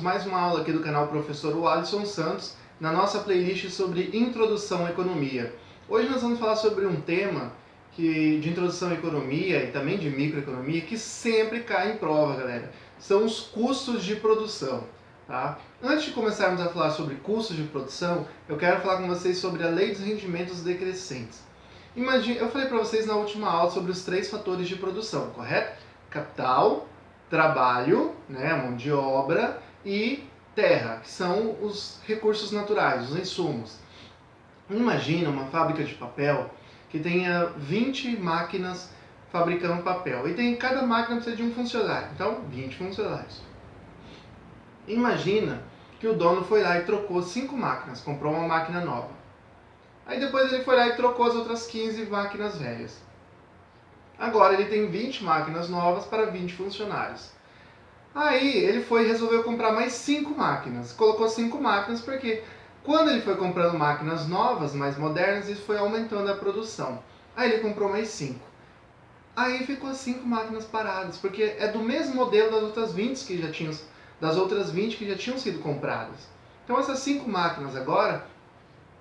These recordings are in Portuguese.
mais uma aula aqui do canal Professor Alisson Santos, na nossa playlist sobre Introdução à Economia. Hoje nós vamos falar sobre um tema de Introdução à Economia e também de Microeconomia que sempre cai em prova, galera. São os custos de produção. Tá? Antes de começarmos a falar sobre custos de produção, eu quero falar com vocês sobre a Lei dos Rendimentos Decrescentes. Eu falei para vocês na última aula sobre os 3 fatores de produção, correto? Capital, trabalho, né, mão de obra e terra, que são os recursos naturais, os insumos. Imagina uma fábrica de papel que tenha 20 máquinas fabricando papel e cada máquina precisa de um funcionário, então 20 funcionários. Imagina que o dono foi lá e trocou 5 máquinas, comprou uma máquina nova. Aí depois ele foi lá e trocou as outras 15 máquinas velhas. Agora ele tem 20 máquinas novas para 20 funcionários. Aí ele resolveu comprar mais 5 máquinas. Colocou 5 máquinas porque quando ele foi comprando máquinas novas, mais modernas, isso foi aumentando a produção. Aí ele comprou mais 5. Aí ficou 5 máquinas paradas, porque é do mesmo modelo das outras 20 que já tinham sido compradas. Então essas 5 máquinas agora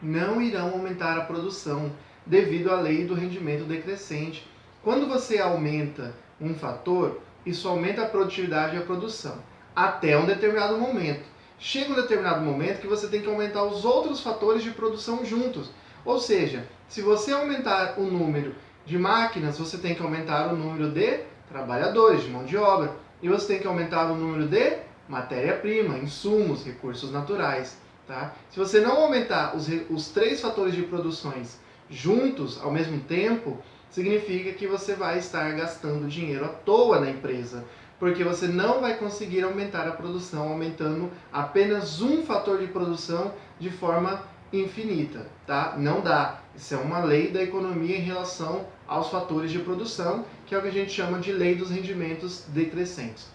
não irão aumentar a produção devido à lei do rendimento decrescente. Quando você aumenta um fator, isso aumenta a produtividade e a produção, até um determinado momento. Chega um determinado momento que você tem que aumentar os outros fatores de produção juntos. Ou seja, se você aumentar o número de máquinas, você tem que aumentar o número de trabalhadores, de mão de obra. E você tem que aumentar o número de matéria-prima, insumos, recursos naturais. Tá? Se você não aumentar os 3 fatores de produções juntos ao mesmo tempo, significa que você vai estar gastando dinheiro à toa na empresa, porque você não vai conseguir aumentar a produção aumentando apenas um fator de produção de forma infinita, tá? Não dá. Isso é uma lei da economia em relação aos fatores de produção, que é o que a gente chama de lei dos rendimentos decrescentes.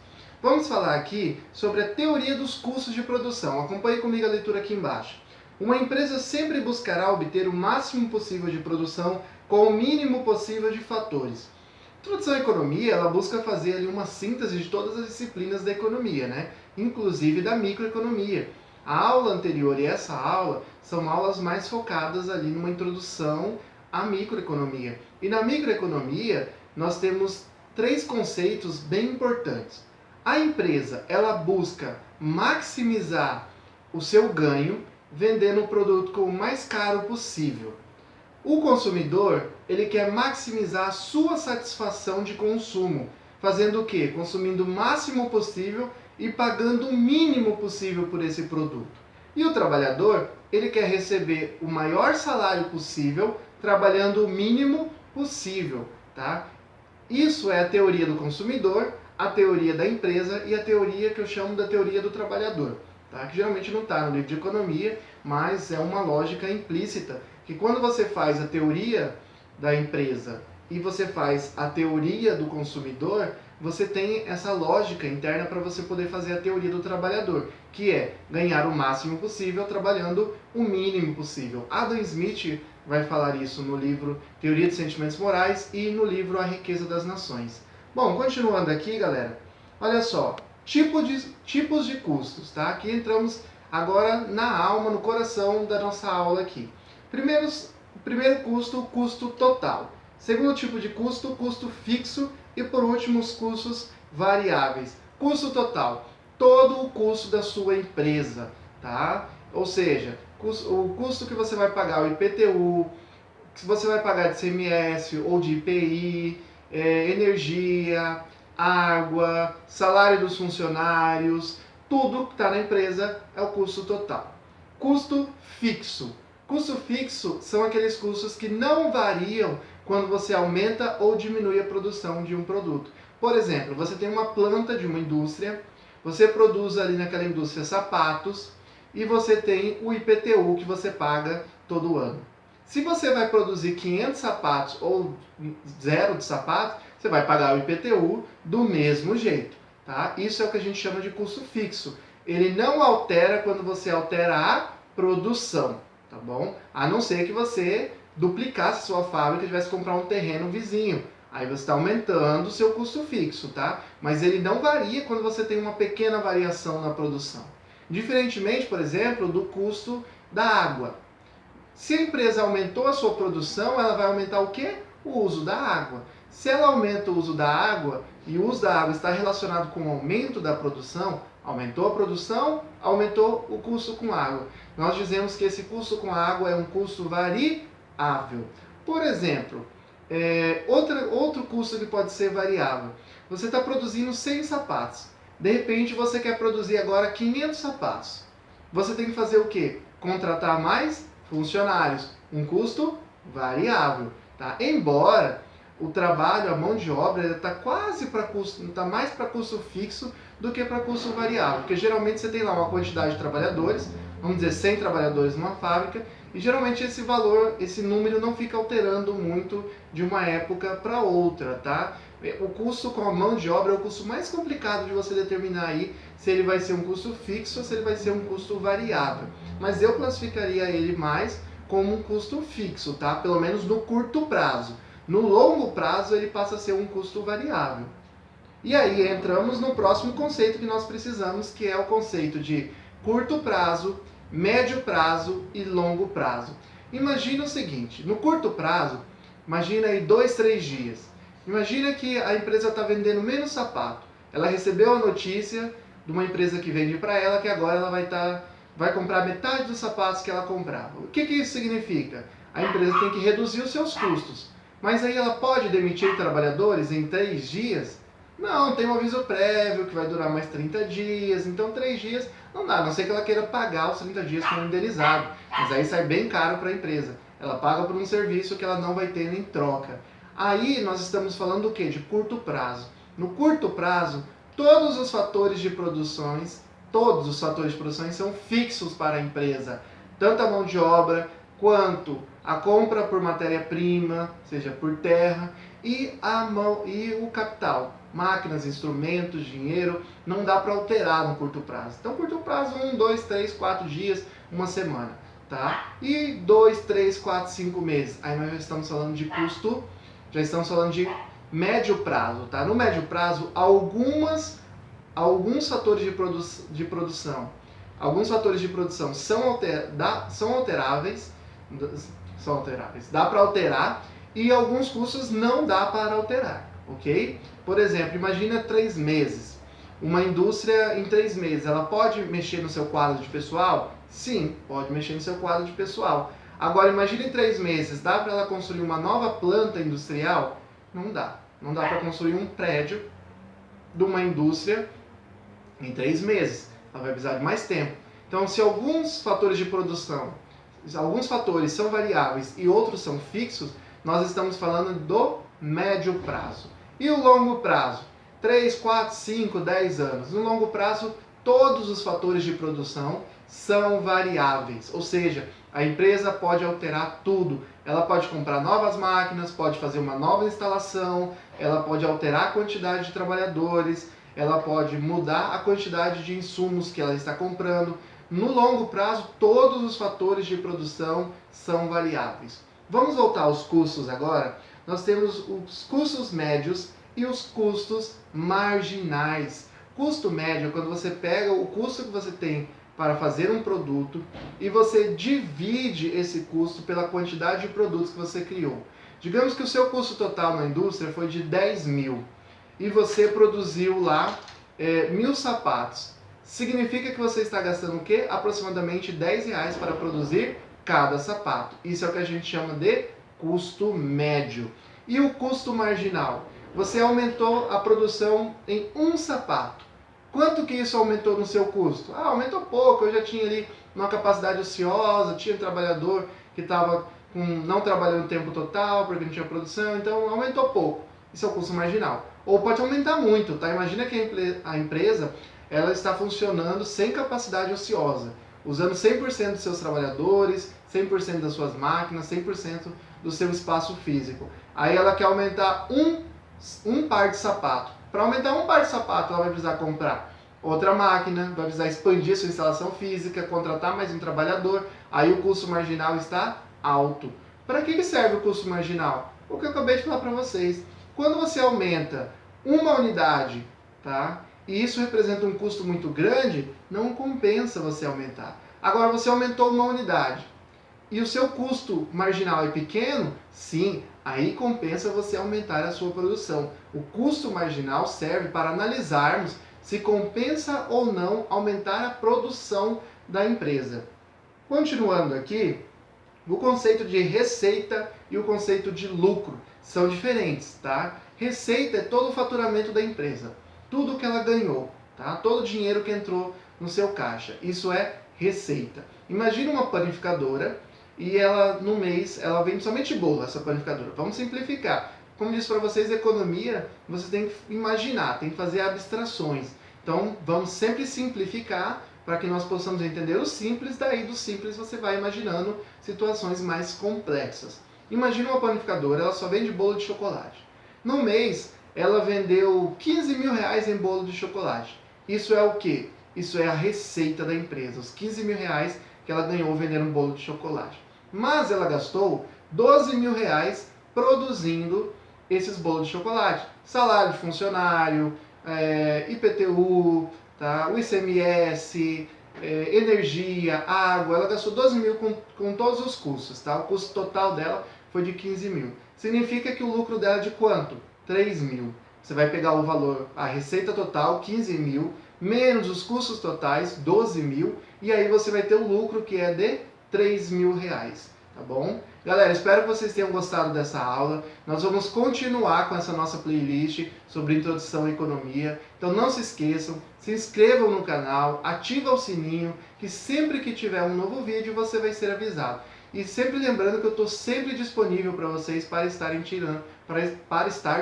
Vamos falar aqui sobre a teoria dos custos de produção. Acompanhe comigo a leitura aqui embaixo. Uma empresa sempre buscará obter o máximo possível de produção com o mínimo possível de fatores. A Introdução à Economia, ela busca fazer ali uma síntese de todas as disciplinas da economia, né? Inclusive da microeconomia. A aula anterior e essa aula são aulas mais focadas ali numa introdução à microeconomia. E na microeconomia, nós temos 3 conceitos bem importantes. A empresa, ela busca maximizar o seu ganho vendendo o produto com o mais caro possível. O consumidor, ele quer maximizar a sua satisfação de consumo, fazendo o quê? Consumindo o máximo possível e pagando o mínimo possível por esse produto. E o trabalhador, ele quer receber o maior salário possível, trabalhando o mínimo possível, tá? Isso é a teoria do consumidor, a teoria da empresa e a teoria que eu chamo da teoria do trabalhador, tá? Que geralmente não está no livro de economia, mas é uma lógica implícita, que quando você faz a teoria da empresa e você faz a teoria do consumidor, você tem essa lógica interna para você poder fazer a teoria do trabalhador, que é ganhar o máximo possível trabalhando o mínimo possível. Adam Smith vai falar isso no livro Teoria dos Sentimentos Morais e no livro A Riqueza das Nações. Bom, continuando aqui, galera, olha só, tipos de custos, tá? Aqui entramos agora na alma, no coração da nossa aula aqui. Primeiro custo, o custo total. Segundo tipo de custo, o custo fixo. E por último, os custos variáveis. Custo total, todo o custo da sua empresa, tá? Ou seja, o custo que você vai pagar, o IPTU, que você vai pagar de ICMS ou de IPI, energia, água, salário dos funcionários, tudo que está na empresa é o custo total. Custo fixo. Custo fixo são aqueles custos que não variam quando você aumenta ou diminui a produção de um produto. Por exemplo, você tem uma planta de uma indústria, você produz ali naquela indústria sapatos e você tem o IPTU que você paga todo ano. Se você vai produzir 500 sapatos ou 0 de sapatos, você vai pagar o IPTU do mesmo jeito, tá? Isso é o que a gente chama de custo fixo. Ele não altera quando você altera a produção, tá bom? A não ser que você duplicasse sua fábrica e tivesse que comprar um terreno vizinho. Aí você está aumentando o seu custo fixo, tá? Mas ele não varia quando você tem uma pequena variação na produção. Diferentemente, por exemplo, do custo da água. Se a empresa aumentou a sua produção, ela vai aumentar o quê? O uso da água. Se ela aumenta o uso da água e o uso da água está relacionado com o aumento da produção, aumentou a produção, aumentou o custo com água. Nós dizemos que esse custo com água é um custo variável. Por exemplo, outro custo que pode ser variável. Você está produzindo 100 sapatos. De repente você quer produzir agora 500 sapatos. Você tem que fazer o quê? Contratar mais funcionários. Um custo variável. Tá? Embora o trabalho, a mão de obra, está quase para custo, está mais para custo fixo do que para custo variável. Porque geralmente você tem lá uma quantidade de trabalhadores, vamos dizer 100 trabalhadores numa fábrica, e geralmente esse valor, esse número não fica alterando muito de uma época para outra, tá? O custo com a mão de obra é o custo mais complicado de você determinar aí se ele vai ser um custo fixo ou se ele vai ser um custo variável. Mas eu classificaria ele mais como um custo fixo, tá? Pelo menos no curto prazo. No longo prazo ele passa a ser um custo variável. E aí entramos no próximo conceito que nós precisamos, que é o conceito de curto prazo, médio prazo e longo prazo. Imagina o seguinte, no curto prazo, imagina aí 2, 3 dias. Imagina que a empresa está vendendo menos sapato. Ela recebeu a notícia de uma empresa que vende para ela que agora ela vai comprar metade dos sapatos que ela comprava. O que isso significa? A empresa tem que reduzir os seus custos. Mas aí ela pode demitir trabalhadores em 3 dias? Não, tem um aviso prévio que vai durar mais 30 dias, então 3 dias não dá, a não ser que ela queira pagar os 30 dias como indenizado. Mas aí sai bem caro para a empresa. Ela paga por um serviço que ela não vai ter em troca. Aí nós estamos falando do quê? De curto prazo. No curto prazo, todos os fatores de produção são fixos para a empresa. Tanto a mão de obra, quanto a compra por matéria-prima, seja por terra, e o capital. Máquinas, instrumentos, dinheiro, não dá para alterar no curto prazo. Então, curto prazo, 1, 2, 3, 4 dias, uma semana. Tá? E 2, 3, 4, 5 meses. Aí nós já estamos falando de custo, já estamos falando de médio prazo. Tá? No médio prazo, alguns fatores de produção são alteráveis, dá para alterar, e alguns custos não dá para alterar, ok? Por exemplo, imagina 3 meses. Uma indústria em 3 meses, ela pode mexer no seu quadro de pessoal? Sim, pode mexer no seu quadro de pessoal. Agora, imagina em 3 meses, dá para ela construir uma nova planta industrial? Não dá. Não dá para construir um prédio de uma indústria em 3 meses. Ela vai precisar de mais tempo. Então, se alguns fatores de produção, alguns fatores são variáveis e outros são fixos, nós estamos falando do médio prazo. E o longo prazo? 3, 4, 5, 10 anos. No longo prazo, todos os fatores de produção são variáveis, ou seja, a empresa pode alterar tudo. Ela pode comprar novas máquinas, pode fazer uma nova instalação, ela pode alterar a quantidade de trabalhadores, ela pode mudar a quantidade de insumos que ela está comprando. No longo prazo, todos os fatores de produção são variáveis. Vamos voltar aos custos agora? Nós temos os custos médios e os custos marginais. Custo médio é quando você pega o custo que você tem para fazer um produto e você divide esse custo pela quantidade de produtos que você criou. Digamos que o seu custo total na indústria foi de 10 mil e você produziu lá 1.000 sapatos. Significa que você está gastando o quê? Aproximadamente R$10 para produzir cada sapato. Isso é o que a gente chama de custo médio. E o custo marginal? Você aumentou a produção em um sapato. Quanto que isso aumentou no seu custo? Aumentou pouco, eu já tinha ali uma capacidade ociosa, tinha um trabalhador que estava não trabalhando tempo total porque não tinha produção, então aumentou pouco. Isso é o custo marginal. Ou pode aumentar muito, tá? Imagina que a empresa ela está funcionando sem capacidade ociosa, usando 100% dos seus trabalhadores, 100% das suas máquinas, 100% do seu espaço físico. Aí ela quer aumentar um par de sapato. Para aumentar um par de sapato, ela vai precisar comprar outra máquina, vai precisar expandir sua instalação física, contratar mais um trabalhador, aí o custo marginal está alto. Para que serve o custo marginal? O que eu acabei de falar para vocês. Quando você aumenta uma unidade, tá? E isso representa um custo muito grande, não compensa você aumentar. Agora você aumentou uma unidade e o seu custo marginal é pequeno, sim, aí compensa você aumentar a sua produção. O custo marginal serve para analisarmos se compensa ou não aumentar a produção da empresa. Continuando aqui, o conceito de receita e o conceito de lucro são diferentes, tá? Receita é todo o faturamento da empresa, tudo que ela ganhou, tá? Todo o dinheiro que entrou no seu caixa, isso é receita. Imagina uma panificadora e ela no mês ela vende somente bolo, essa panificadora. Vamos simplificar. Como disse para vocês, economia você tem que imaginar, tem que fazer abstrações. Então vamos sempre simplificar para que nós possamos entender o simples, daí do simples você vai imaginando situações mais complexas. Imagina uma panificadora, ela só vende bolo de chocolate. No mês, ela vendeu 15 mil reais em bolo de chocolate. Isso é o quê? Isso é a receita da empresa, os 15 mil reais que ela ganhou vendendo um bolo de chocolate. Mas ela gastou 12 mil reais produzindo esses bolos de chocolate. Salário de funcionário, IPTU, tá? O ICMS, energia, água, ela gastou 12 mil com todos os custos, tá? O custo total dela foi de 15 mil. Significa que o lucro dela é de quanto? 3 mil. Você vai pegar o valor, a receita total, 15 mil, menos os custos totais, 12 mil, e aí você vai ter o lucro que é de 3 mil reais, tá bom? Galera, espero que vocês tenham gostado dessa aula. Nós vamos continuar com essa nossa playlist sobre introdução à economia. Então não se esqueçam, se inscrevam no canal, ativa o sininho, que sempre que tiver um novo vídeo você vai ser avisado. E sempre lembrando que eu estou sempre disponível para vocês para estar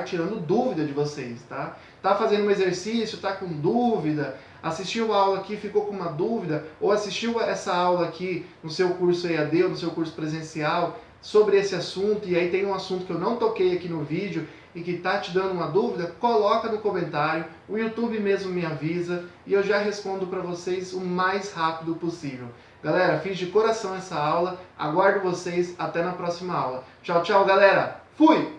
tirando dúvida de vocês, tá? Tá fazendo um exercício, tá com dúvida, assistiu a aula aqui, ficou com uma dúvida, ou assistiu essa aula aqui no seu curso EAD ou no seu curso presencial sobre esse assunto, e aí tem um assunto que eu não toquei aqui no vídeo e que tá te dando uma dúvida, coloca no comentário, o YouTube mesmo me avisa e eu já respondo para vocês o mais rápido possível. Galera, fiz de coração essa aula, aguardo vocês até na próxima aula. Tchau, tchau, galera! Fui!